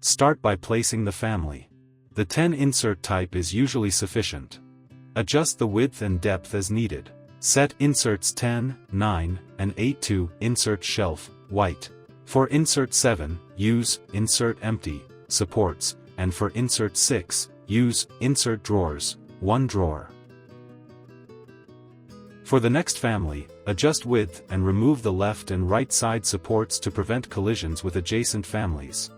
Start by placing the family. The 10 insert type is usually sufficient. Adjust the width and depth as needed. Set inserts 10, 9, and 8 to insert shelf, white. For insert 7, use insert empty, supports, and for insert 6, use insert drawers, 1 drawer. For the next family, adjust width and remove the left and right side supports to prevent collisions with adjacent families.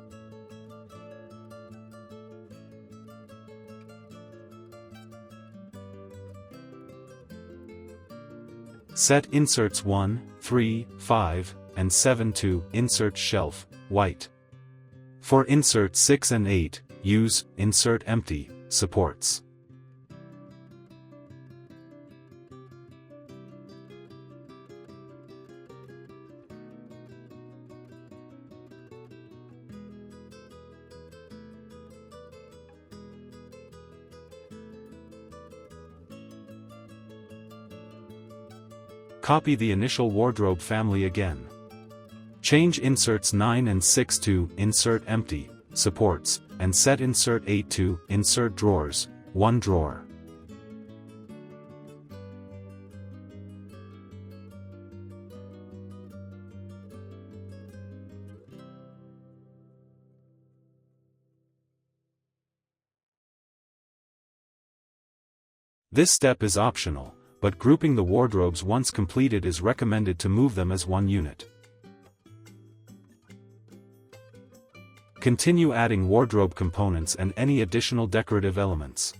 Set inserts 1, 3, 5, and 7 to insert shelf, white. For inserts 6 and 8, use insert empty, supports. Copy the initial wardrobe family again. Change inserts 9 and 6 to insert empty, supports, and set insert 8 to insert drawers, 1 drawer. This step is optional, but grouping the wardrobes once completed is recommended to move them as one unit. Continue adding wardrobe components and any additional decorative elements.